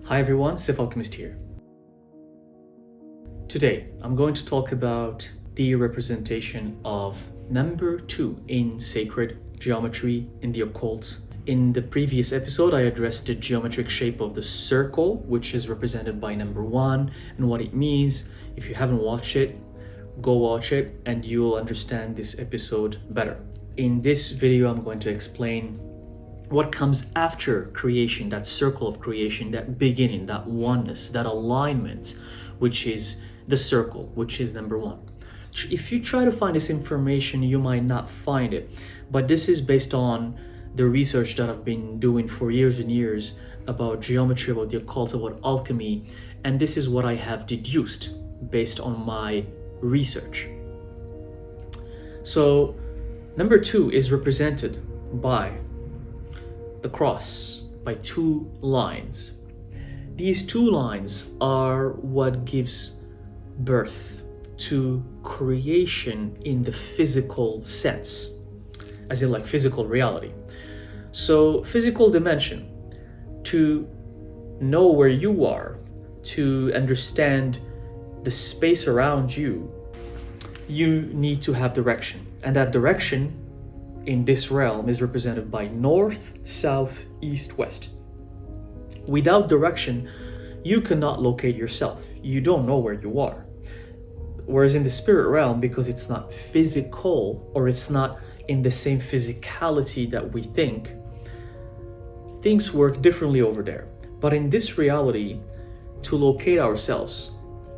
Hi everyone, Alchemist here. Today, I'm going to talk about the representation of number 2 in sacred geometry in the occult. In the previous episode, I addressed the geometric shape of the circle, which is represented by number 1 and what it means. If you haven't watched it, go watch it and you'll understand this episode better. In this video, I'm going to explain what comes after creation, that circle of creation, that beginning, that oneness, that alignment, which is the circle, which is number 1. If you try to find this information, you might not find it, but this is based on the research that I've been doing for years and years about geometry, about the occult, about alchemy, and this is what I have deduced based on my research. So number 2 is represented by the cross, by 2 lines. These 2 lines are what gives birth to creation in the physical sense, as in like physical reality. So physical dimension, to know where you are, to understand the space around you, you need to have direction, and that direction in this realm is represented by north, south, east, west. Without direction, you cannot locate yourself. You don't know where you are. Whereas in the spirit realm, because it's not physical, or it's not in the same physicality that we think, things work differently over there. But in this reality, to locate ourselves,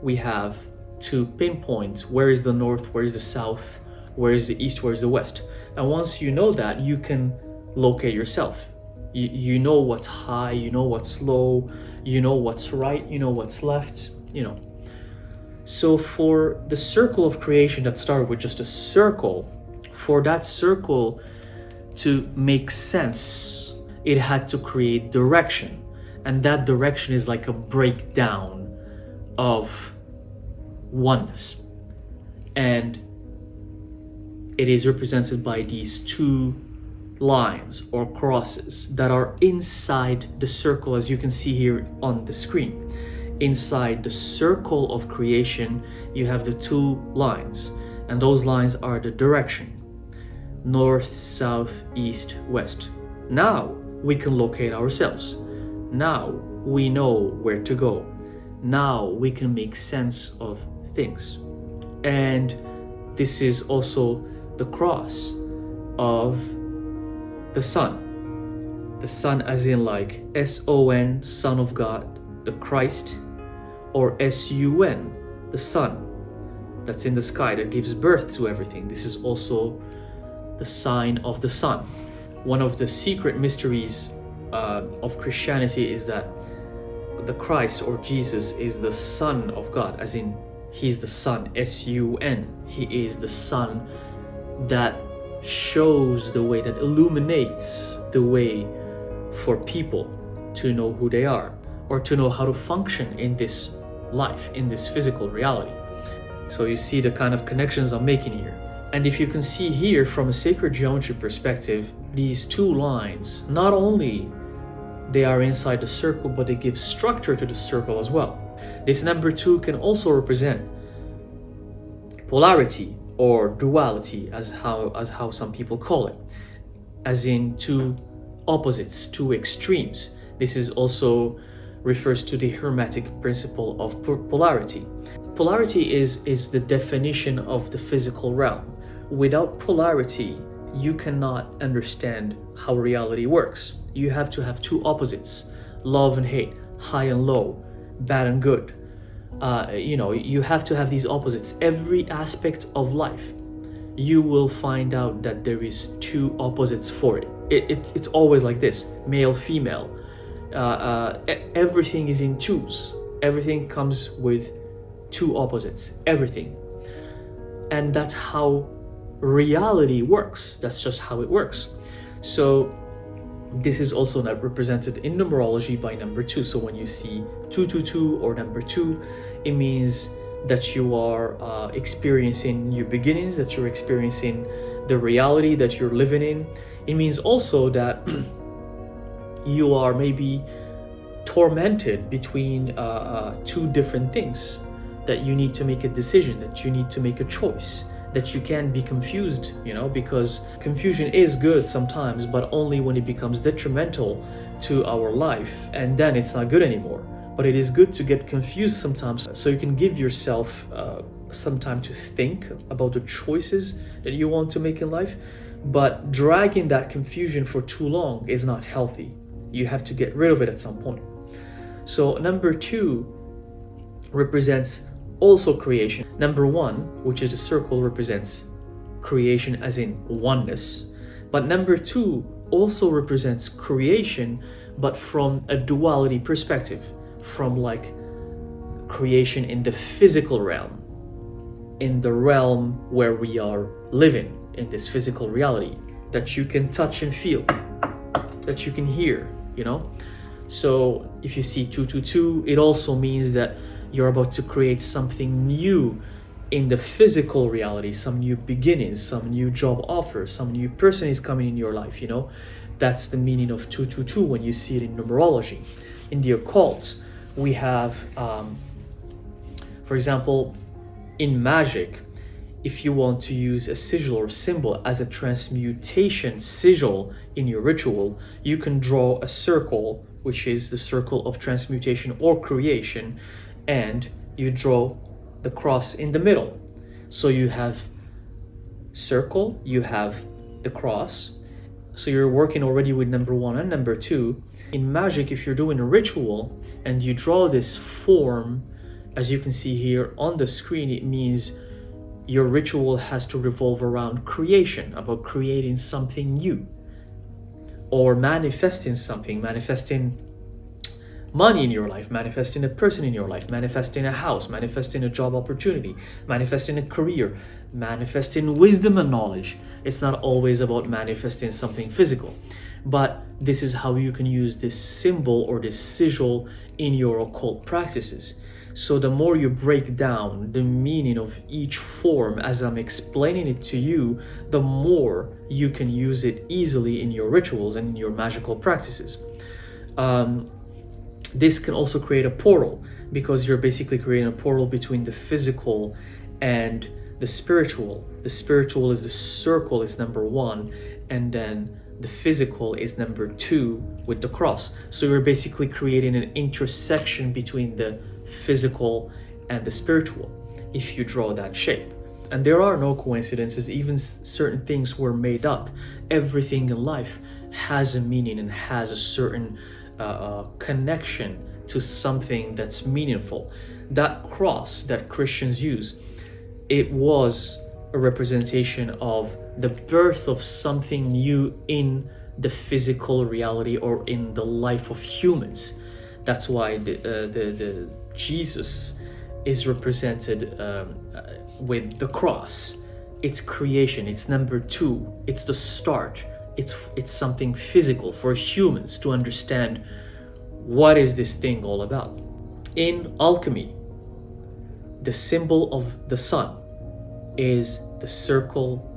we have to pinpoint where is the north, where is the south, where is the east, where is the west. And once you know that, you can locate yourself. You know what's high, you know what's low, you know what's right, you know what's left, So for the circle of creation that started with just a circle, for that circle to make sense, it had to create direction. And that direction is like a breakdown of oneness. And it is represented by these 2 lines or crosses that are inside the circle, as you can see here on the screen. Inside the circle of creation, you have the 2 lines, and those lines are the direction: north, south, east, west. Now we can locate ourselves. Now we know where to go. Now we can make sense of things. And this is also the cross of the Son. The Son as in like S-O-N, Son of God, the Christ, or S-U-N, the Sun that's in the sky that gives birth to everything. This is also the sign of the sun. One of the secret mysteries of Christianity is that the Christ or Jesus is the Son of God, as in He's the Son, S-U-N. He is the Son that shows the way, that illuminates the way for people to know who they are, or to know how to function in this life, in this physical reality. So you see the kind of connections I'm making here. And if you can see here from a sacred geometry perspective, these 2 lines, not only they are inside the circle, but they give structure to the circle as well. This number 2 can also represent polarity or duality, as how some people call it, as in 2 opposites, 2 extremes. This is also refers to the Hermetic principle of polarity. Polarity is the definition of the physical realm. Without polarity, you cannot understand how reality works. You have to have 2 opposites: love and hate, high and low, bad and good. You have to have these opposites. Every aspect of life, you will find out that there is 2 opposites for it. It's always like this: male, female. Everything is in 2s. Everything comes with 2 opposites. Everything. And that's how reality works. That's just how it works. So this is also not represented in numerology by number 2. So when you see 222 or number 2, it means that you are experiencing new beginnings, that you're experiencing the reality that you're living in. It means also that you are maybe tormented between two different things, that you need to make a decision, that you need to make a choice, that you can be confused, because confusion is good sometimes, but only when it becomes detrimental to our life, and then it's not good anymore. But it is good to get confused sometimes, so you can give yourself some time to think about the choices that you want to make in life. But dragging that confusion for too long is not healthy. You have to get rid of it at some point. So number 2 represents also creation. Number 1, which is the circle, represents creation as in oneness. But number 2 also represents creation, but from a duality perspective, from like creation in the physical realm, in the realm where we are living, in this physical reality that you can touch and feel, that you can hear, So if you see 222, it also means that you're about to create something new in the physical reality, some new beginnings, some new job offers, some new person is coming in your life, That's the meaning of 222 when you see it in numerology. In the occult, we have, for example, in magic, if you want to use a sigil or symbol as a transmutation sigil in your ritual, you can draw a circle, which is the circle of transmutation or creation, and you draw the cross in the middle. So you have circle, you have the cross. So you're working already with number 1 and number 2. In magic, if you're doing a ritual and you draw this form, as you can see here on the screen, it means your ritual has to revolve around creation, about creating something new, or manifesting something, manifesting money in your life, manifesting a person in your life, manifesting a house, manifesting a job opportunity, manifesting a career, manifesting wisdom and knowledge. It's not always about manifesting something physical, but this is how you can use this symbol or this sigil in your occult practices. So the more you break down the meaning of each form as I'm explaining it to you, the more you can use it easily in your rituals and in your magical practices. This can also create a portal, because you're basically creating a portal between the physical and the spiritual. The spiritual is the circle, is number 1, and then the physical is number 2 with the cross. So you're basically creating an intersection between the physical and the spiritual if you draw that shape. And there are no coincidences. Even certain things were made up. Everything in life has a meaning and has a certain connection to something that's meaningful. That cross that Christians use, it was a representation of the birth of something new in the physical reality or in the life of humans. That's why the Jesus is represented with the cross. It's creation. It's number 2. It's the start. It's something physical for humans to understand what is this thing all about. In alchemy, the symbol of the sun is the circle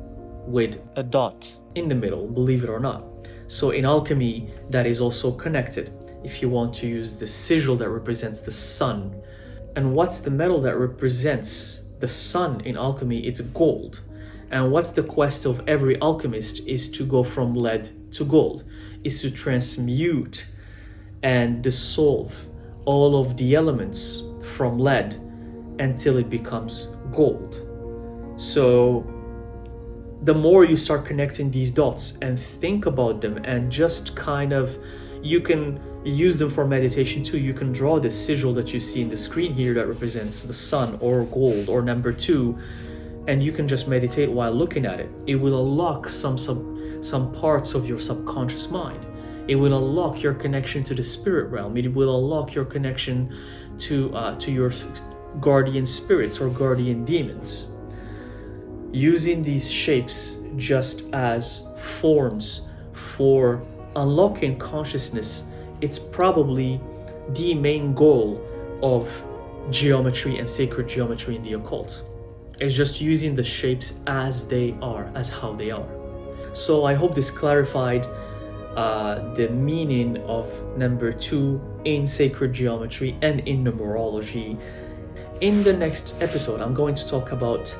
with a dot in the middle, believe it or not. So in alchemy, that is also connected. If you want to use the sigil that represents the sun. And what's the metal that represents the sun in alchemy? It's gold. And what's the quest of every alchemist is to go from lead to gold, is to transmute and dissolve all of the elements from lead until it becomes gold. So the more you start connecting these dots and think about them and just kind of, you can use them for meditation too. You can draw this sigil that you see in the screen here that represents the sun or gold or number 2, and you can just meditate while looking at it. It will unlock some parts of your subconscious mind. It will unlock your connection to the spirit realm. It will unlock your connection to your guardian spirits or guardian demons. Using these shapes just as forms for unlocking consciousness, it's probably the main goal of geometry and sacred geometry in the occult. It's just using the shapes as they are, as how they are. So I hope this clarified the meaning of number 2 in sacred geometry and in numerology. In the next episode, I'm going to talk about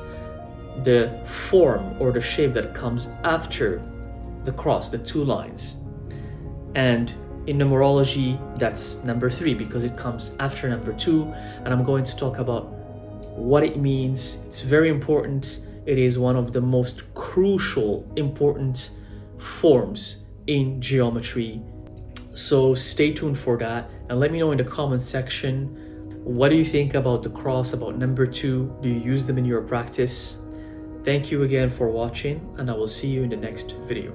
the form or the shape that comes after the cross, the 2 lines. And in numerology, that's number 3 because it comes after number 2. And I'm going to talk about what it means. It's very important. It is one of the most crucial, important forms in geometry. So stay tuned for that and let me know in the comment section, what do you think about the cross, about number 2? Do you use them in your practice? Thank you again for watching, and I will see you in the next video.